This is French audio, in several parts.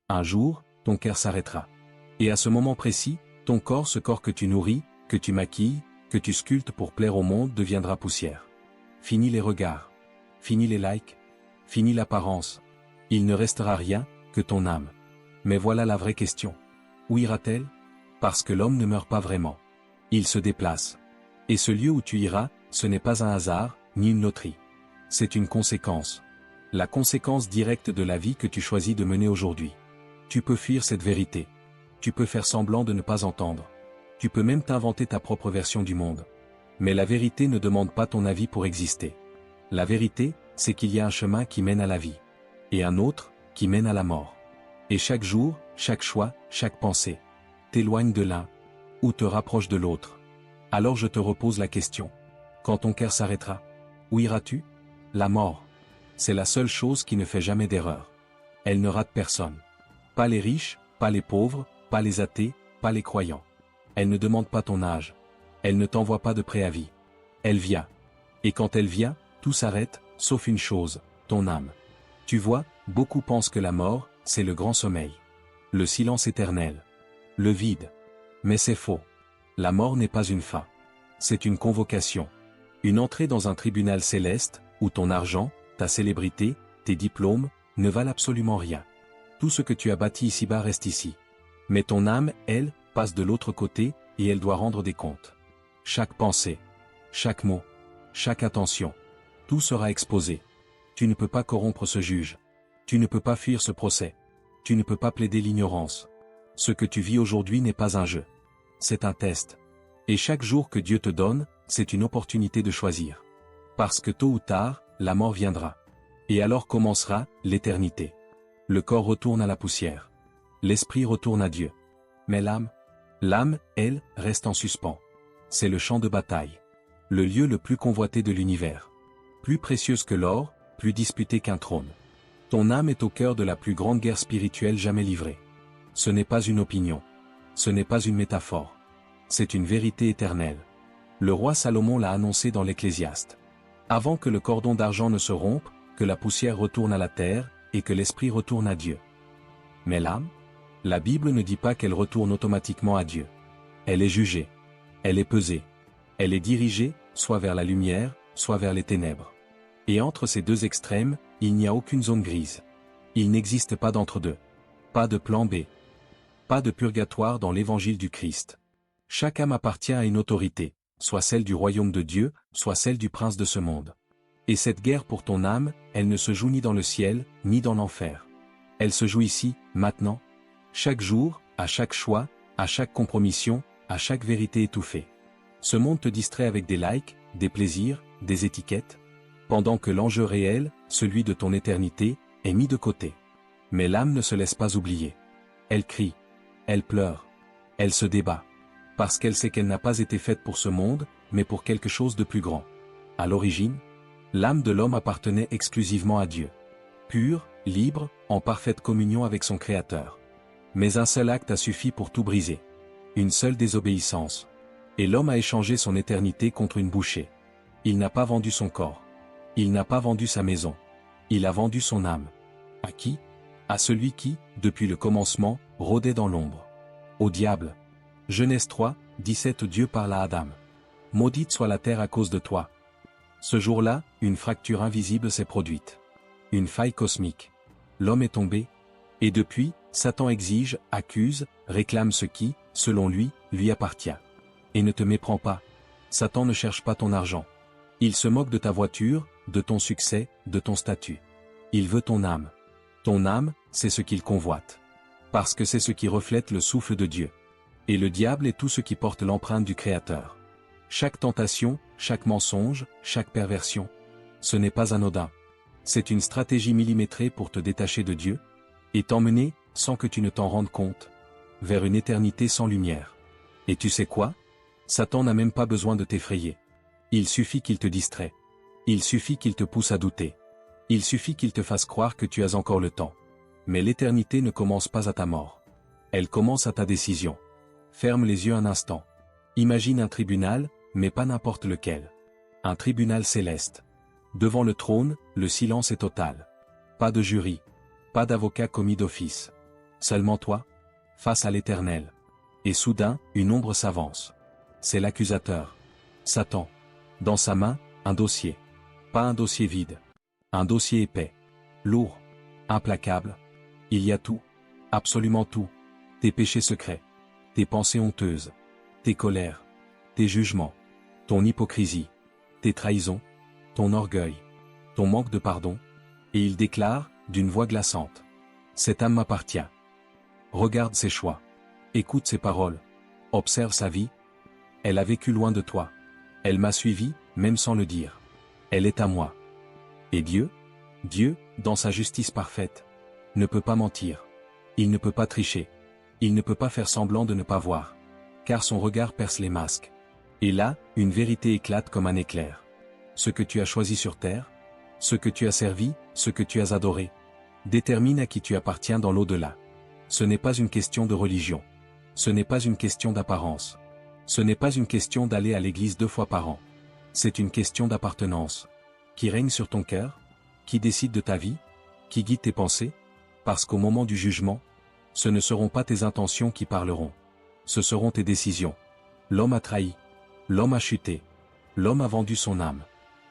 Un jour, ton cœur s'arrêtera. Et à ce moment précis, ton corps, ce corps que tu nourris, que tu maquilles, que tu sculptes pour plaire au monde, deviendra poussière. Fini les regards. Fini les likes. Fini l'apparence. Il ne restera rien que ton âme. Mais voilà la vraie question. Où ira-t-elle? Parce que l'homme ne meurt pas vraiment. Il se déplace. Et ce lieu où tu iras, ce n'est pas un hasard, ni une loterie. C'est une conséquence. La conséquence directe de la vie que tu choisis de mener aujourd'hui. Tu peux fuir cette vérité. Tu peux faire semblant de ne pas entendre. Tu peux même t'inventer ta propre version du monde. Mais la vérité ne demande pas ton avis pour exister. La vérité, c'est qu'il y a un chemin qui mène à la vie. Et un autre, qui mène à la mort. Et chaque jour, chaque choix, chaque pensée, t'éloigne de l'un, ou te rapproche de l'autre. Alors je te repose la question. Quand ton cœur s'arrêtera, où iras-tu? La mort. C'est la seule chose qui ne fait jamais d'erreur. Elle ne rate personne. Pas les riches, pas les pauvres, pas les athées, pas les croyants. Elle ne demande pas ton âge. Elle ne t'envoie pas de préavis. Elle vient. Et quand elle vient, tout s'arrête, sauf une chose, ton âme. Tu vois, beaucoup pensent que la mort, c'est le grand sommeil. Le silence éternel. Le vide. Mais c'est faux. La mort n'est pas une fin. C'est une convocation. Une entrée dans un tribunal céleste, où ton argent, ta célébrité, tes diplômes, ne valent absolument rien. Tout ce que tu as bâti ici-bas reste ici. Mais ton âme, elle, passe de l'autre côté, et elle doit rendre des comptes. Chaque pensée, chaque mot, chaque attention, tout sera exposé. Tu ne peux pas corrompre ce juge. Tu ne peux pas fuir ce procès. Tu ne peux pas plaider l'ignorance. Ce que tu vis aujourd'hui n'est pas un jeu. C'est un test. Et chaque jour que Dieu te donne, c'est une opportunité de choisir. Parce que tôt ou tard, la mort viendra. Et alors commencera l'éternité. Le corps retourne à la poussière. L'esprit retourne à Dieu. Mais l'âme, elle, reste en suspens. C'est le champ de bataille. Le lieu le plus convoité de l'univers. Plus précieuse que l'or, plus disputée qu'un trône. Ton âme est au cœur de la plus grande guerre spirituelle jamais livrée. Ce n'est pas une opinion. Ce n'est pas une métaphore. C'est une vérité éternelle. Le roi Salomon l'a annoncé dans l'Ecclésiaste. Avant que le cordon d'argent ne se rompe, que la poussière retourne à la terre, et que l'esprit retourne à Dieu. Mais l'âme? La Bible ne dit pas qu'elle retourne automatiquement à Dieu. Elle est jugée. Elle est pesée. Elle est dirigée, soit vers la lumière, soit vers les ténèbres. Et entre ces deux extrêmes, il n'y a aucune zone grise. Il n'existe pas d'entre-deux. Pas de plan B. Pas de purgatoire dans l'évangile du Christ. Chaque âme appartient à une autorité, soit celle du royaume de Dieu, soit celle du prince de ce monde. Et cette guerre pour ton âme, elle ne se joue ni dans le ciel, ni dans l'enfer. Elle se joue ici, maintenant. Chaque jour, à chaque choix, à chaque compromission, à chaque vérité étouffée. Ce monde te distrait avec des likes, des plaisirs, des étiquettes, pendant que l'enjeu réel, celui de ton éternité, est mis de côté. Mais l'âme ne se laisse pas oublier. Elle crie. Elle pleure. Elle se débat. Parce qu'elle sait qu'elle n'a pas été faite pour ce monde, mais pour quelque chose de plus grand. À l'origine, l'âme de l'homme appartenait exclusivement à Dieu. Pure, libre, en parfaite communion avec son Créateur. Mais un seul acte a suffi pour tout briser. Une seule désobéissance. Et l'homme a échangé son éternité contre une bouchée. Il n'a pas vendu son corps. Il n'a pas vendu sa maison. Il a vendu son âme. À qui? À celui qui, depuis le commencement, rôdait dans l'ombre. Au diable. Genèse 3, 17 Dieu parle à Adam. Maudite soit la terre à cause de toi. Ce jour-là, une fracture invisible s'est produite. Une faille cosmique. L'homme est tombé. Et depuis, Satan exige, accuse, réclame ce qui, selon lui, lui appartient. Et ne te méprends pas. Satan ne cherche pas ton argent. Il se moque de ta voiture, de ton succès, de ton statut. Il veut ton âme. Ton âme, c'est ce qu'il convoite. Parce que c'est ce qui reflète le souffle de Dieu. Et le diable est tout ce qui porte l'empreinte du Créateur. Chaque tentation, chaque mensonge, chaque perversion, ce n'est pas anodin. C'est une stratégie millimétrée pour te détacher de Dieu, et t'emmener, sans que tu ne t'en rendes compte, vers une éternité sans lumière. Et tu sais quoi? Satan n'a même pas besoin de t'effrayer. Il suffit qu'il te distrait. Il suffit qu'il te pousse à douter. Il suffit qu'il te fasse croire que tu as encore le temps. Mais l'éternité ne commence pas à ta mort. Elle commence à ta décision. Ferme les yeux un instant. Imagine un tribunal, mais pas n'importe lequel. Un tribunal céleste. Devant le trône, le silence est total. Pas de jury. Pas d'avocat commis d'office. Seulement toi? Face à l'Éternel. Et soudain, une ombre s'avance. C'est l'accusateur. Satan. Dans sa main, un dossier. Pas un dossier vide. Un dossier épais. Lourd. Implacable. Il y a tout. Absolument tout. Tes péchés secrets. Tes pensées honteuses. Tes colères. Tes jugements. Ton hypocrisie. Tes trahisons. Ton orgueil. Ton manque de pardon. Et il déclare, d'une voix glaçante. Cette âme m'appartient. Regarde ses choix. Écoute ses paroles. Observe sa vie. Elle a vécu loin de toi. Elle m'a suivi, même sans le dire. Elle est à moi. Et Dieu? Dieu, dans sa justice parfaite, ne peut pas mentir. Il ne peut pas tricher. Il ne peut pas faire semblant de ne pas voir. Car son regard perce les masques. Et là, une vérité éclate comme un éclair. Ce que tu as choisi sur terre, ce que tu as servi, ce que tu as adoré, détermine à qui tu appartiens dans l'au-delà. Ce n'est pas une question de religion. Ce n'est pas une question d'apparence. Ce n'est pas une question d'aller à l'église 2 fois par an. C'est une question d'appartenance. Qui règne sur ton cœur? Qui décide de ta vie? Qui guide tes pensées? Parce qu'au moment du jugement, ce ne seront pas tes intentions qui parleront. Ce seront tes décisions. L'homme a trahi. L'homme a chuté. L'homme a vendu son âme.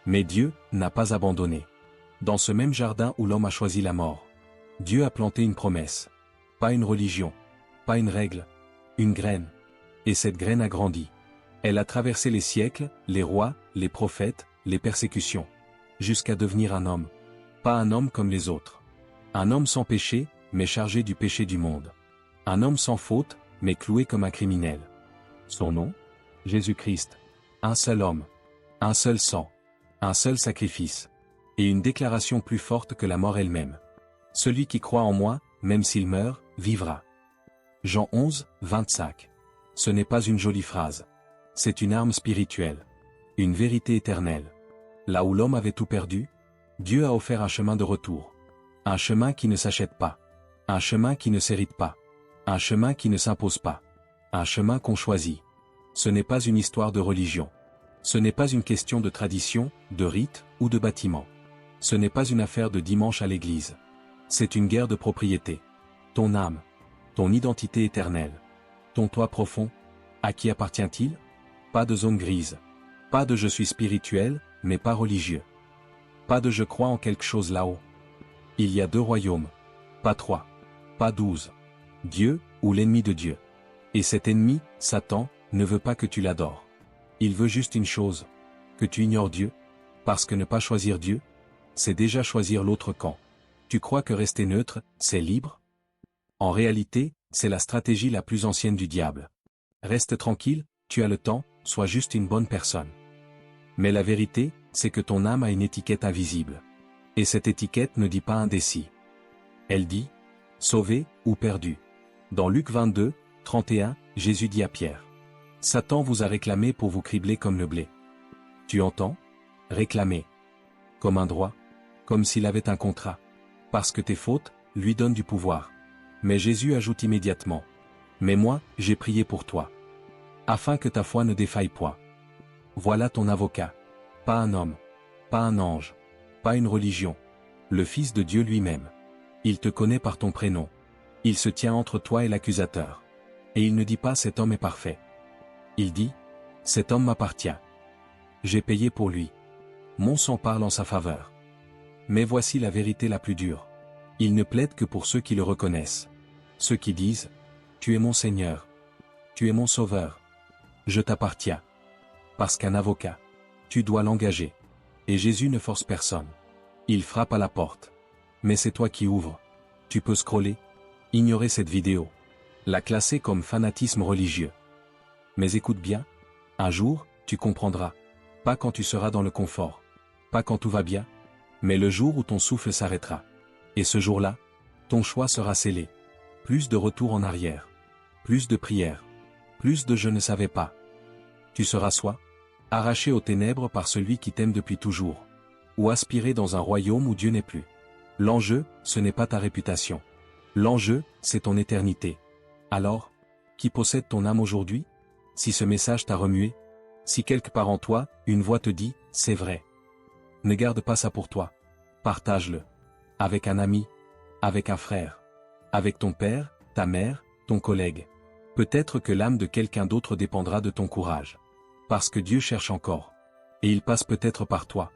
Mais Dieu n'a pas abandonné. Dans ce même jardin où l'homme a choisi la mort, Dieu a planté une promesse. Pas une religion. Pas une règle. Une graine. Et cette graine a grandi. Elle a traversé les siècles, les rois, les prophètes, les persécutions. Jusqu'à devenir un homme. Pas un homme comme les autres. Un homme sans péché, mais chargé du péché du monde. Un homme sans faute, mais cloué comme un criminel. Son nom? Jésus-Christ. Un seul homme. Un seul sang. Un seul sacrifice. Et une déclaration plus forte que la mort elle-même. Celui qui croit en moi, même s'il meurt, vivra. Jean 11, 25. Ce n'est pas une jolie phrase. C'est une arme spirituelle. Une vérité éternelle. Là où l'homme avait tout perdu, Dieu a offert un chemin de retour. Un chemin qui ne s'achète pas. Un chemin qui ne s'hérite pas. Un chemin qui ne s'impose pas. Un chemin qu'on choisit. Ce n'est pas une histoire de religion. Ce n'est pas une question de tradition, de rite ou de bâtiment. Ce n'est pas une affaire de dimanche à l'église. C'est une guerre de propriété. Ton âme. Ton identité éternelle. Ton toi profond. À qui appartient-il? Pas de zone grise. Pas de je suis spirituel, mais pas religieux. Pas de je crois en quelque chose là-haut. Il y a 2 royaumes. Pas 3. Pas 12. Dieu, ou l'ennemi de Dieu. Et cet ennemi, Satan, ne veut pas que tu l'adores. Il veut juste une chose. Que tu ignores Dieu. Parce que ne pas choisir Dieu, c'est déjà choisir l'autre camp. Tu crois que rester neutre, c'est libre? En réalité, c'est la stratégie la plus ancienne du diable. Reste tranquille, tu as le temps, sois juste une bonne personne. Mais la vérité, c'est que ton âme a une étiquette invisible. Et cette étiquette ne dit pas indécis. Elle dit « sauvé » ou « perdu ». Dans Luc 22, 31, Jésus dit à Pierre « Satan vous a réclamé pour vous cribler comme le blé. » Tu entends? Réclamer. Comme un droit. Comme s'il avait un contrat. Parce que tes fautes, lui donnent du pouvoir. Mais Jésus ajoute immédiatement « Mais moi, j'ai prié pour toi. Afin que ta foi ne défaille point. Voilà ton avocat. Pas un homme. Pas un ange. Pas une religion. Le Fils de Dieu lui-même. Il te connaît par ton prénom. Il se tient entre toi et l'accusateur. Et il ne dit pas cet homme est parfait. Il dit, cet homme m'appartient. J'ai payé pour lui. Mon sang parle en sa faveur. Mais voici la vérité la plus dure. Il ne plaide que pour ceux qui le reconnaissent. Ceux qui disent, tu es mon Seigneur. Tu es mon Sauveur. Je t'appartiens. Parce qu'un avocat, tu dois l'engager. Et Jésus ne force personne. Il frappe à la porte. Mais c'est toi qui ouvres. Tu peux scroller, ignorer cette vidéo, la classer comme fanatisme religieux. Mais écoute bien, un jour, tu comprendras. Pas quand tu seras dans le confort. Pas quand tout va bien. Mais le jour où ton souffle s'arrêtera. Et ce jour-là, ton choix sera scellé. Plus de retour en arrière. Plus de prières. Plus de je ne savais pas. Tu seras soit arraché aux ténèbres par celui qui t'aime depuis toujours. Ou aspiré dans un royaume où Dieu n'est plus. L'enjeu, ce n'est pas ta réputation. L'enjeu, c'est ton éternité. Alors, qui possède ton âme aujourd'hui? Si ce message t'a remué, si quelque part en toi, une voix te dit, c'est vrai. Ne garde pas ça pour toi. Partage-le. Avec un ami, avec un frère, avec ton père, ta mère, ton collègue. Peut-être que l'âme de quelqu'un d'autre dépendra de ton courage. Parce que Dieu cherche encore. Et il passe peut-être par toi.